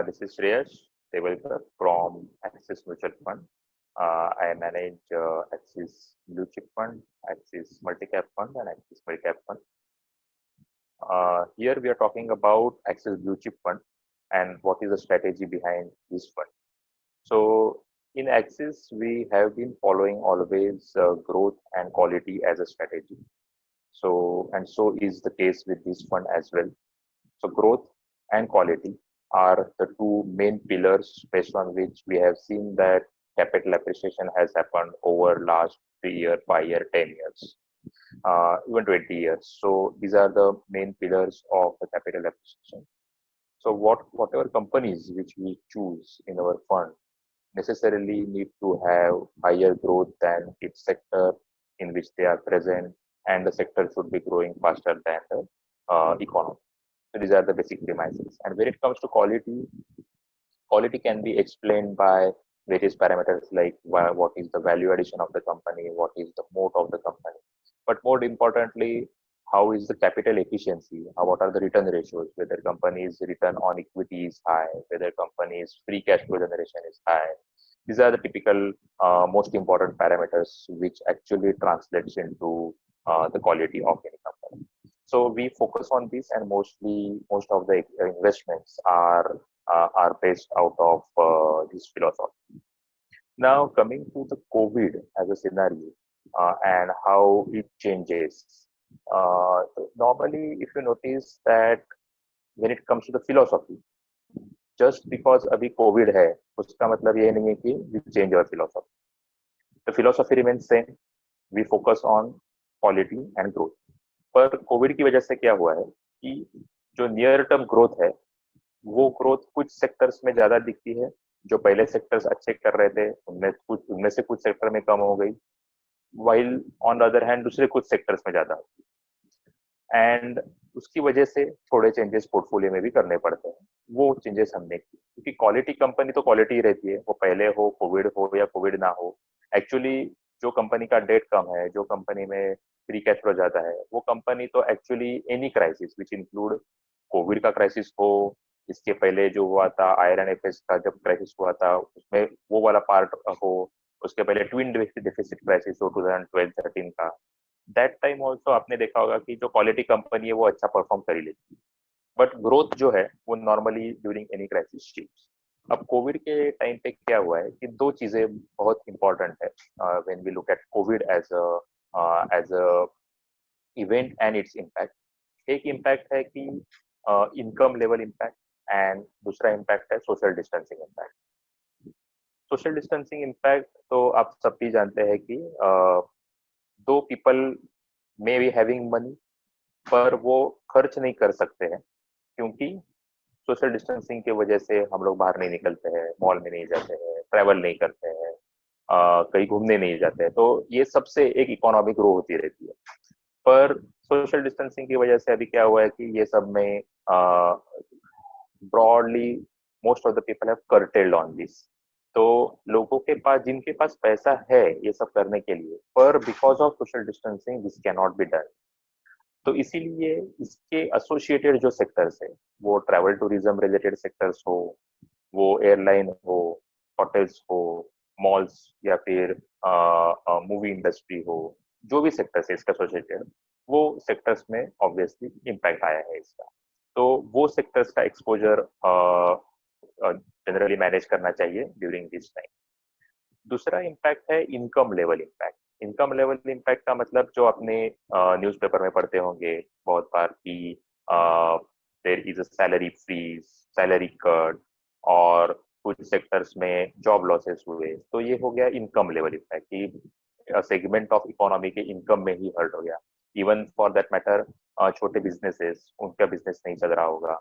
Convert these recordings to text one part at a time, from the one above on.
This is Shreyas Tewalkar from Axis Mutual Fund. I manage Axis Blue Chip Fund, Axis Multi-Cap Fund, and Axis Mid-Cap Fund. Here we are talking about Axis Blue Chip Fund and what is the strategy behind this fund. So in Axis, we have been following always growth and quality as a strategy. So is the case with this fund as well. So growth and quality are the two main pillars based on which we have seen that capital appreciation has happened over last 3 year, 5 year, 10 years, even 20 years. So these are the main pillars of the capital appreciation. So whatever companies which we choose in our fund necessarily need to have higher growth than its sector in which they are present, and the sector should be growing faster than the economy. So these are the basic premises. And when it comes to quality can be explained by various parameters like what is the value addition of the company, what is the moat of the company, but more importantly, how is the capital efficiency, what are the return ratios, whether company's return on equity is high, whether company's free cash flow generation is high. These are the typical most important parameters which actually translates into the quality of any company. So we focus on this, and most of the investments are based out of this philosophy. Now coming to the COVID as a scenario and how it changes. Normally, if you notice that when it comes to the philosophy, just because अभी COVID है, उसका मतलब ये नहीं है कि we change our philosophy. The philosophy remains same. We focus on quality and growth. पर Covid की वजह से क्या हुआ है कि जो नियर टर्म ग्रोथ है वो ग्रोथ कुछ सेक्टर्स में ज्यादा दिखती है, जो पहले सेक्टर्स अच्छे कर रहे थे उनमें से कुछ सेक्टर में कम हो गई, while on the other hand दूसरे कुछ सेक्टर्स में ज्यादा होती है, एंड उसकी वजह से थोड़े चेंजेस पोर्टफोलियो में भी करने पड़ते हैं. वो चेंजेस हमने की क्योंकि क्वालिटी कंपनी तो क्वालिटी ही रहती है, वो पहले हो कोविड हो या कोविड ना हो. एक्चुअली जो कंपनी का डेट कम है, जो कंपनी में फ्री कैश फ्लो ज्यादा है, वो कंपनी तो actually any crisis which include Covid का क्राइसिस हो, इसके पहले जो हुआ था IL&FS का जब क्राइसिस हुआ था उसमें वो वाला पार्ट हो, उसके पहले ट्विन डेफिसिट क्राइसिस हो 2012-13 का, दैट टाइम ऑल्सो आपने देखा होगा कि जो क्वालिटी कंपनी है वो अच्छा परफॉर्म कर ही लेती है, बट ग्रोथ जो है वो normally during any crisis stage. अब कोविड के टाइम पे क्या हुआ है कि दो चीजें बहुत इंपॉर्टेंट है when we look at Covid as a event and its impact. एक इम्पैक्ट है कि इनकम लेवल इम्पैक्ट, एंड दूसरा इम्पैक्ट है social distancing impact. Social distancing impact तो आप सब भी जानते हैं कि though people may be having money पर वो खर्च नहीं कर सकते हैं क्योंकि सोशल डिस्टेंसिंग की वजह से हम लोग बाहर नहीं निकलते हैं, मॉल में नहीं जाते हैं, ट्रैवल नहीं करते हैं, कहीं घूमने नहीं जाते हैं, तो ये सबसे एक इकोनॉमी ग्रो होती रहती है. पर सोशल डिस्टेंसिंग की वजह से अभी क्या हुआ है कि ये सब में broadly most of the people have curtailed on this. तो लोगों के पास जिनके पास पैसा है ये सब करने के लिए, पर because of social distancing this can not be done. तो इसीलिए इसके एसोसिएटेड जो सेक्टर्स है, वो ट्रैवल टूरिज्म रिलेटेड सेक्टर्स हो, वो एयरलाइन हो, होटल्स हो, मॉल्स या फिर मूवी इंडस्ट्री हो, जो भी सेक्टर्स है इसका एसोसिएटेड, वो सेक्टर्स में ऑब्वियसली इम्पैक्ट आया है इसका. तो वो सेक्टर्स का एक्सपोजर जनरली मैनेज करना चाहिए ड्यूरिंग दिस टाइम. दूसरा इम्पैक्ट है income level impact. Income level impact का मतलब जो आपने न्यूज़पेपर में पढ़ते होंगे बहुत बार कि there is a salary freeze, salary cut, और कुछ सेक्टर्स में जॉब लॉसेस हुए, तो ये हो गया इनकम लेवल इम्पैक्ट कि सेगमेंट ऑफ इकोनॉमी के इनकम में ही हर्ट हो गया. इवन फॉर दैट मैटर छोटे बिजनेसेस, उनका बिजनेस नहीं चल रहा होगा,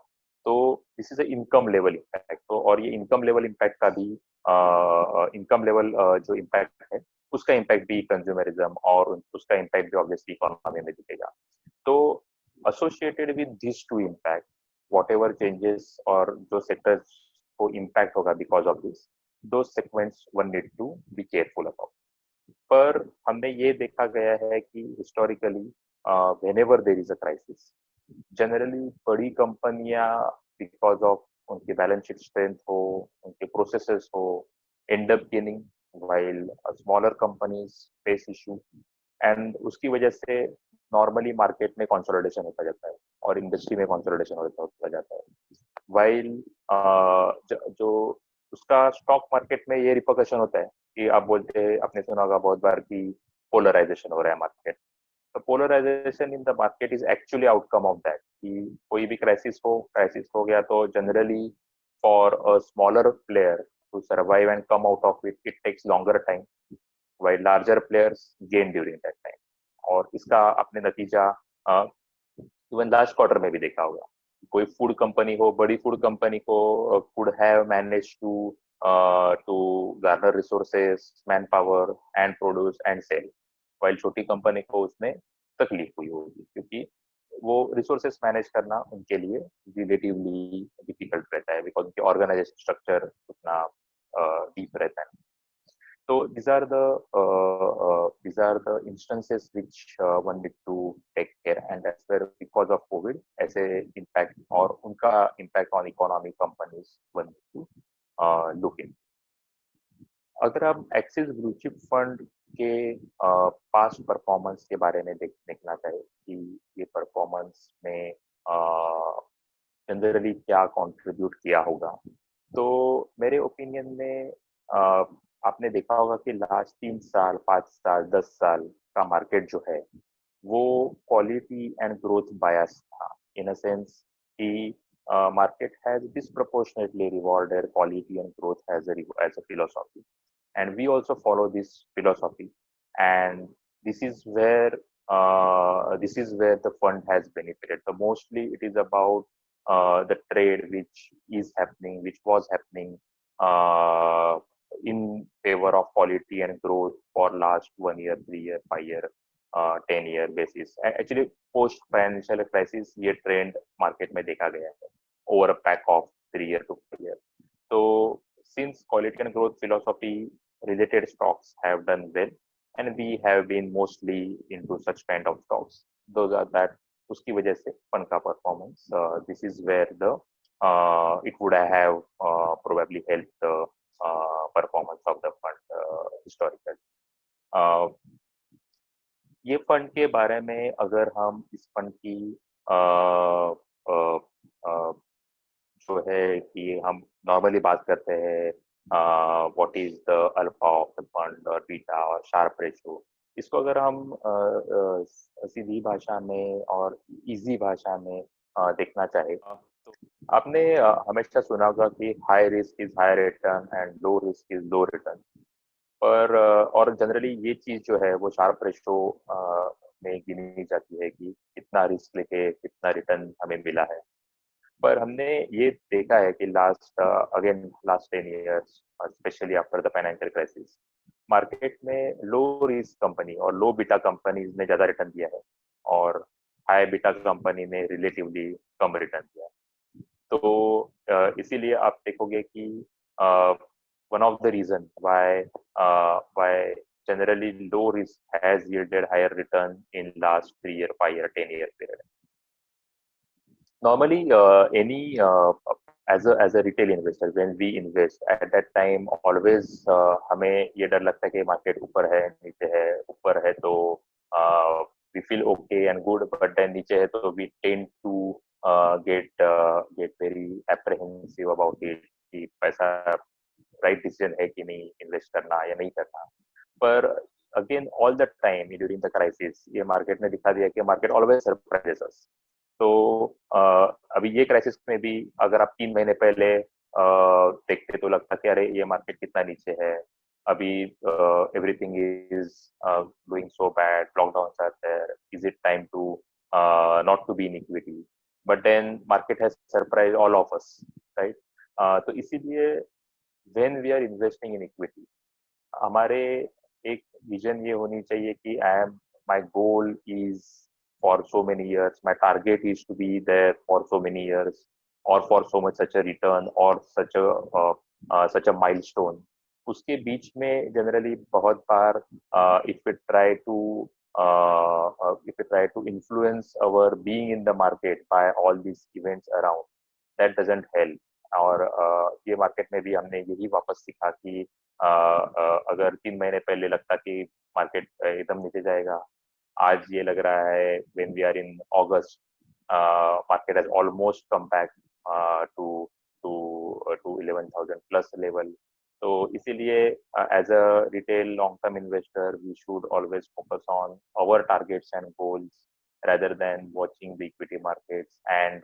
तो this is a income level impact. तो और ये इनकम लेवल इम्पैक्ट का भी इनकम लेवल जो इम्पैक्ट है उसका इम्पैक्ट भी कंज्यूमरिज्म और उसका इम्पैक्ट भी ऑब्वियसली इकोनॉमी में दिखेगा. तो associated with this two impact whatever changes और जो सेक्टर्स को इम्पैक्ट होगा बिकॉज ऑफ दिस, दो segments one need to be careful about. पर हमने ये देखा गया है कि historically whenever there is a crisis, generally बड़ी कंपनियां बिकॉज ऑफ उनकी बैलेंस शीट स्ट्रेंथ हो, उनके प्रोसेसेस हो, end up gaining while smaller companies face issue and उसकी वजह से नॉर्मली मार्केट में कंसोलिडेशन होता जाता है और इंडस्ट्री में कंसोलिडेशन होता जाता है वाइल जो उसका स्टॉक मार्केट में ये रिपोर्केशन होता है कि आप बोलते हैं, आपने सुना होगा बहुत बार कि पोलराइजेशन हो रहा है मार्केट। तो polarization in the market is actually outcome of that कि कोई भी क्राइसिस हो गया तो generally for a smaller player to survive and come out of it it takes longer time while larger players gain during that time। और इसका आपने नतीजा इवन लास्ट क्वार्टर में भी देखा होगा। कोई फूड कंपनी हो, बड़ी फूड कंपनी को could have manage to garner resources, manpower and produce and sell, while छोटी कंपनी को उसमें तकलीफ हुई होगी क्योंकि वो रिसोर्सेस मैनेज करना उनके लिए रिलेटिवली डिफिकल्ट रहता है बिकॉज उनके ऑर्गेनाइजेशन स्ट्रक्चर उतना डीप रहता है। So these are the instances which one need to take care, and that's where because of COVID, ऐसे impact और उनका impact on economy companies one need to look in। अगर हम axis blue chip fund के past performance के बारे में देखना चाहे कि ये परफॉर्मेंस में जनरली क्या कंट्रीब्यूट किया होगा, तो मेरे ओपिनियन में आपने देखा होगा कि लास्ट 3 साल, 5 साल, 10 साल का मार्केट जो है वो क्वालिटी एंड ग्रोथ बायस था इन अ सेंस कि market has disproportionately rewarded quality and growth as a philosophy, and we also follow this philosophy, and this is where the fund has benefited. So mostly it is about the trade which was happening uh, in favor of quality and growth for last 1 year, 3 year, 5 year, 10 year basis. Actually, post financial crisis ये trend market में देखा गया है over a pack of 3 year to 5 year. So since quality and growth philosophy related stocks have done well, and we have been mostly into such kind of stocks, those are that उसकी वजह से fund का performance this is where the it would have probably helped the performance of the fund historically। ये fund के बारे में अगर हम इस फंड की जो है कि हम नॉर्मली बात करते हैं what is the alpha of the fund और बीटा और शार्प रेशियो, इसको अगर हम सीधी भाषा में और इजी भाषा में देखना चाहे तो आपने हमेशा सुना होगा कि high risk is high return and low risk is low return, पर और जनरली ये चीज जो है वो शार्प रेशियो में गिनी जाती है कि कितना रिस्क लेके कितना रिटर्न हमें मिला है। पर हमने ये देखा है कि last 10 years specially after the financial crisis market में लो रिस्क कंपनी और लो बीटा कंपनीज ने ज्यादा रिटर्न दिया है और हाई बीटा कंपनी ने रिलेटिवली कम रिटर्न दिया है। तो इसीलिए आप देखोगे कि one of the reason why generally low risk has yielded higher return in last 3 year, 5 year, 10 year period। Normally as a retail investor when we invest at that time always हमें ये डर लगता है कि मार्केट ऊपर है नीचे है, ऊपर है तो we feel okay and good, but then नीचे है तो we tend to get very apprehensive about it कि पैसा राइट डिसीजन है कि नहीं इन्वेस्ट करना या नहीं करना। पर again all the time during the crisis ये मार्केट ने दिखा दिया कि मार्केट ऑलवेज सरप्राइजेस अस। तो अभी ये क्राइसिस में भी अगर आप 3 महीने पहले देखते तो लगता कि अरे ये मार्केट कितना नीचे है, अभी everything is going so bad, lockdown are there, is it time to not to be in equity, but then market has surprise all of us, right. तो इसीलिए when we are investing in equity हमारे एक vision ये होनी चाहिए कि I am my goal is for so many years, my target is to be there for so many years or for so much such a return or such a milestone। उसके बीच में generally बहुत बार if we try to influence our being in the market by all these events around, that doesn't help। और ये market में भी हमने यही वापस सीखा कि अगर 3 महीने पहले लगता कि मार्केट एकदम नीचे जाएगा, आज ये लग रहा है when we are in August, market has almost come back to to 11,000 plus level. तो इसीलिए as a retail long term investor we should always focus on our targets and goals rather than watching the equity markets and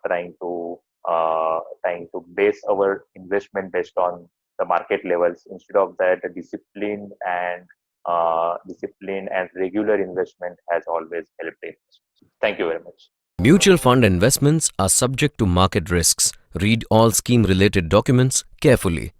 trying to base our investment based on the market levels. Instead of that, discipline and regular investment has always helped in. Thank you very much. Mutual fund investments are subject to market risks. Read all scheme related documents carefully.